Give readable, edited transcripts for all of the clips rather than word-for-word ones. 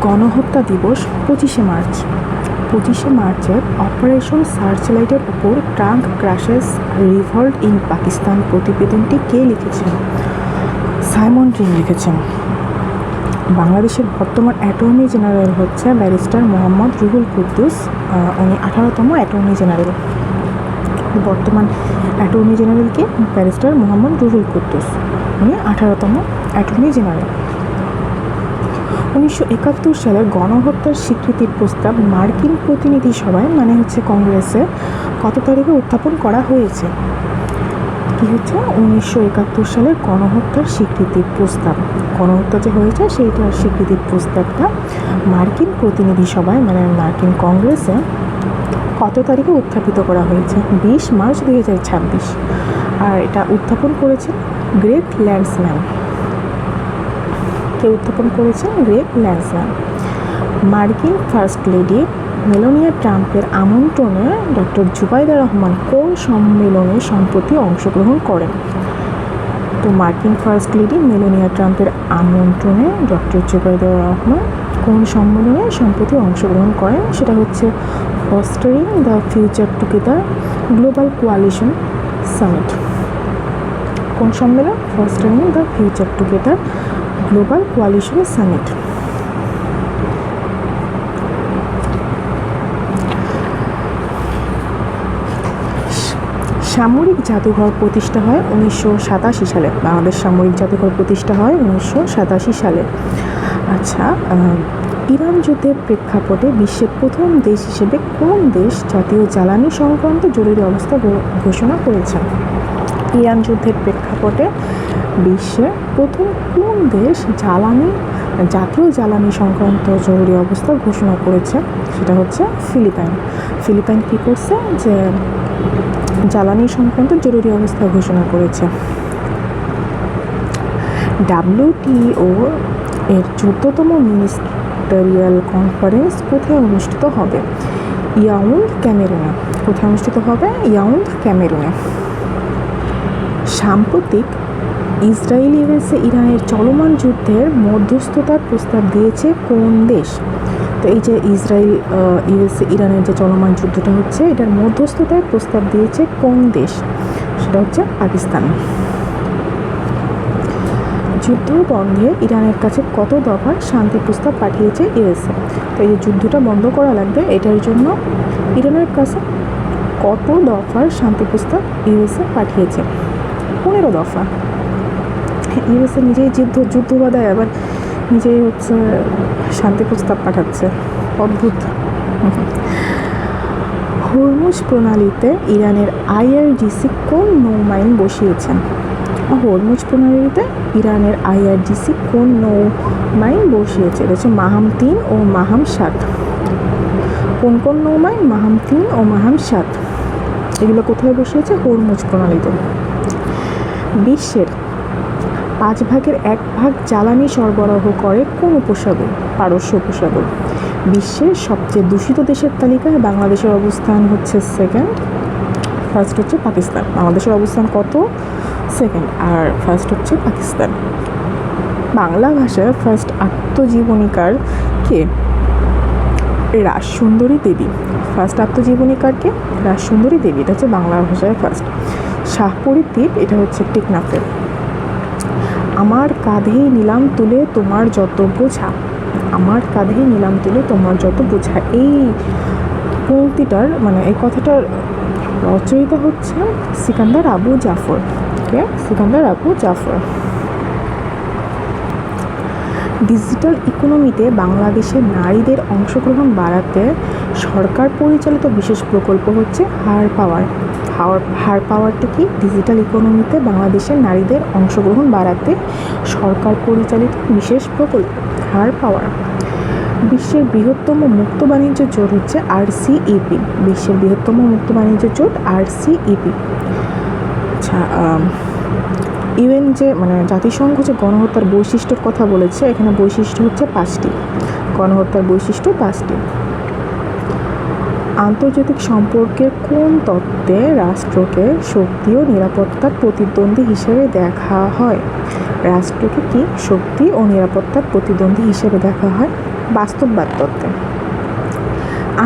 গণহত্যা দিবস 25শে মার্চ। 25শে মার্চের অপারেশন সার্চলাইটের উপর ট্রাঙ্ক ক্র্যাশেস রিভল্ট ইন পাকিস্তান প্রতিবেদনটি কে লিখেছেন? সাইমন রিং লিখেছেন। বাংলাদেশের বর্তমান অ্যাটর্নি জেনারেল হচ্ছে ব্যারিস্টার মোহাম্মদ রুহুল কুদ্দুস। উনি 18তম অ্যাটর্নি জেনারেল। বর্তমান অ্যাটর্নি জেনারেলকে ব্যারিস্টার মোহাম্মদ রুহুল কুদ্দুস, উনি 18তম অ্যাটর্নি জেনারেল। 1971 সালের গণহত্যার স্বীকৃতির প্রস্তাব মার্কিন প্রতিনিধি সভায় মানে হচ্ছে কংগ্রেসে কত তারিখে উত্থাপন করা হয়েছে? কি হচ্ছে 1971 সালের গণহত্যার স্বীকৃতির প্রস্তাব, গণহত্যা যে হয়েছে সেইটার স্বীকৃতির প্রস্তাবটা মার্কিন প্রতিনিধি সভায় মানে মার্কিন কংগ্রেসে কত তারিখে উত্থাপিত করা হয়েছে? 20 মার্চ 2026। আর এটা উত্থাপন করেছেন গ্রেগ ল্যান্ডসম্যান। কে উত্থাপন করেছেন? গ্রেগ ল্যান্ডসম্যান। মার্কিন ফার্স্ট লেডি মেলানিয়া ট্রাম্পের আমন্ত্রণে ডক্টর জুবাইদা রহমান কোন সম্মেলনে সম্প্রতি অংশগ্রহণ করেন? তো মার্কিন ফার্স্ট লেডি মেলানিয়া ট্রাম্পের আমন্ত্রণে ডক্টর জুবাইদা রহমান কোন সম্মেলনে সম্প্রতি অংশগ্রহণ করেন? সেটা হচ্ছে fostering the future together global coalition summit. কোন সম্মেলন? Fostering the future together global coalition summit. সামরিক জাদুঘর প্রতিষ্ঠা হয় 1987 সালে। বাংলাদেশ সামরিক জাদুঘর প্রতিষ্ঠা হয় 1987 সালে। আচ্ছা, ইরান যুদ্ধের প্রেক্ষাপটে বিশ্বের প্রথম দেশ হিসেবে কোন দেশ জাতীয় জ্বালানি সংক্রান্ত জরুরি অবস্থা ঘোষণা করেছে? ইরান যুদ্ধের প্রেক্ষাপটে বিশ্বের প্রথম কোন দেশ জাতীয় জ্বালানি সংক্রান্ত জরুরি অবস্থা ঘোষণা করেছে? সেটা হচ্ছে ফিলিপাইন। ফিলিপাইন কী করছে? যে জ্বালানি সংক্রান্ত জরুরি অবস্থা ঘোষণা করেছে। WTO এর 14তম মিনিস্টারিয়াল কনফারেন্স কোথায় অনুষ্ঠিত হবে? ইয়াউন্ড, ক্যামেরুনে। কোথায় অনুষ্ঠিত হবে? ইয়াউন্ড, ক্যামেরুনে। সাম্প্রতিক ইসরায়েল ইউএসএ ইরানের চলমান যুদ্ধের মধ্যস্থতার প্রস্তাব দিয়েছে কোন দেশ? তো এই যে ইসরায়েল ইউএসএ ইরানের যে চলমান যুদ্ধটা হচ্ছে এটার মধ্যস্থতার প্রস্তাব দিয়েছে কোন দেশ? সেটা হচ্ছে পাকিস্তান। যুদ্ধ বন্ধে ইরানের কাছে কত দফার শান্তি প্রস্তাব পাঠিয়েছে ইউএসএ? তো এই যে যুদ্ধটা বন্ধ করা লাগবে এটার জন্য ইরানের কাছে কত দফার শান্তি প্রস্তাব ইউএসএ পাঠিয়েছে? 15 দফা। ইউএসএ নিজেই যুদ্ধ বাধায় আবার নিজেই হচ্ছে শান্তি প্রস্তাব পাঠাচ্ছে, অদ্ভুত। হরমুজ প্রণালীতে ইরানের IRGC কোন নৌমাইন বসিয়েছেন? হরমুজ প্রণালীতে ইরানের IRGC কোন নৌমাইন বসিয়েছে? এটা হচ্ছে মাহাম 3 ও মাহাম 7। কোন কোন নৌমাইন? মাহাম 3 ও মাহাম 7। এগুলো কোথায় বসিয়েছে? হরমুজ প্রণালীতে। বিশ্বের 5 ভাগের 1 ভাগ জ্বালানি সরবরাহ করে কোন উপসাগর? পারস্য উপসাগর। বিশ্বের সবচেয়ে দূষিত দেশের তালিকায় বাংলাদেশের অবস্থান হচ্ছে সেকেন্ড, ফার্স্ট হচ্ছে পাকিস্তান। বাংলাদেশের অবস্থান কত? সেকেন্ড, আর ফার্স্ট হচ্ছে পাকিস্তান। বাংলা ভাষায় ফার্স্ট আত্মজীবনীকার কে? রাসসুন্দরী দেবী। ফার্স্ট আত্মজীবনীকার কে? রাসসুন্দরী দেবী। এটা হচ্ছে বাংলা ভাষায় ফার্স্ট। শাহপরীর দ্বীপ এটা হচ্ছে টেকনাফে। আমার কাঁধেই নিলাম তুলে তোমার যত বোঝা। আমার কাঁধেই নিলাম তুলে তোমার যত বোঝা, এই পংক্তিটার মানে এই কথাটার রচয়িতা হচ্ছে সিকান্দার আবু জাফর। কে? সিকান্দার আবু জাফর। ডিজিটাল ইকোনমিতে বাংলাদেশের নারীদের অংশগ্রহণ বাড়াতে সরকার পরিচালিত বিশেষ প্রকল্প হচ্ছে হার পাওয়ার। হার পাওয়ারটা কি? ডিজিটাল ইকোনমিতে বাংলাদেশের নারীদের অংশগ্রহণ বাড়াতে সরকার পরিচালিত বিশেষ প্রকল্প হার পাওয়ার। বিশ্বের বৃহত্তম মুক্ত বাণিজ্য জোট হচ্ছে RCEP। বিশ্বের বৃহত্তম মুক্ত বাণিজ্য জোট RCEP। আচ্ছা, ইউএন যে মানে জাতিসংঘ যে গণহত্যার বৈশিষ্ট্যের কথা বলেছে, এখানে বৈশিষ্ট্য হচ্ছে 5টি। গণহত্যার বৈশিষ্ট্য 5টি। আন্তর্জাতিক সম্পর্কের কোন তত্ত্বে রাষ্ট্রকে শক্তি ও নিরাপত্তার প্রতিদ্বন্দ্বী হিসেবে দেখা হয়? রাষ্ট্রকে কি শক্তি ও নিরাপত্তার প্রতিদ্বন্দ্বী হিসেবে দেখা হয়? বাস্তববাদ তত্ত্বে।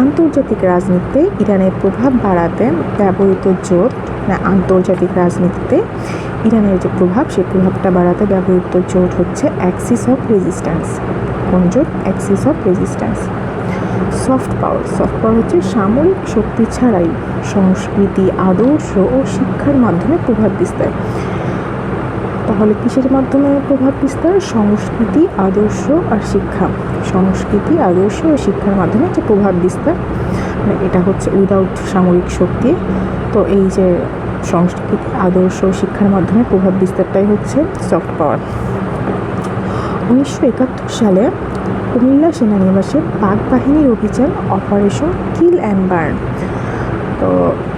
আন্তর্জাতিক রাজনীতিতে ইরানের প্রভাব বাড়াতে ব্যবহৃত জোট, আন্তর্জাতিক রাজনীতিতে ইরানের যে প্রভাব, সেই প্রভাবটা বাড়াতে ব্যবহৃত জোট হচ্ছে অ্যাক্সিস অফ রেজিস্ট্যান্স। কোন জোট? Axis of resistance. Soft power হচ্ছে সামরিক শক্তি ছাড়াই সংস্কৃতি, আদর্শ ও শিক্ষার মাধ্যমে প্রভাব বিস্তার। তাহলে কিসের মাধ্যমে প্রভাব বিস্তার? সংস্কৃতি, আদর্শ আর শিক্ষা। সংস্কৃতি, আদর্শ ও শিক্ষার মাধ্যমে যে প্রভাব বিস্তার, এটা হচ্ছে উইদাউট সামরিক শক্তি। তো এই যে সংস্কৃতি, আদর্শ ও শিক্ষার মাধ্যমে প্রভাব বিস্তারটাই হচ্ছে সফট পাওয়ার। 1971 সালে কুমিল্লা সেনানিবাসে পাক বাহিনীর অভিযান অপারেশন কিল অ্যান্ড বার্ন। তো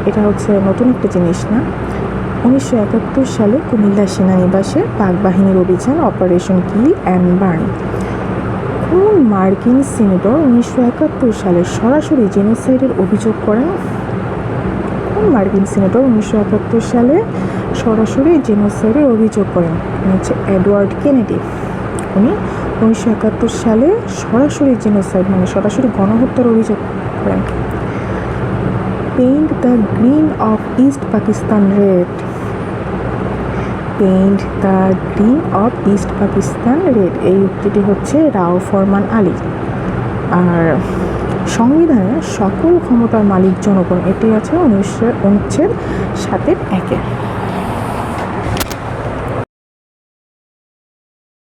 এটা হচ্ছে নতুন একটা জিনিস না। 1971 সালে কুমিল্লা সেনানিবাসে পাক বাহিনীর অভিযান অপারেশন কিল অ্যান্ড বার্ন। কোন মার্কিন সিনেটর 1971 সালে সরাসরি জেনোসাইডের অভিযোগ করেন? কোন মার্কিন সিনেটর 1971 সালে সরাসরি জেনোসাইডের অভিযোগ করেন? হচ্ছে এডওয়ার্ড কেনেডি। উনি 1971 সালে সরাসরি জেনোসাইড সরাসরি গণহত্যার অভিযোগ করেন। Paint the green of east Pakistan red. Paint the green of east Pakistan red, এই উক্তিটি হচ্ছে রাও ফরমান আলী। আর সংবিধানে সকল ক্ষমতার মালিক জনগণ, এটি আছে অনুচ্ছেদ 7-1।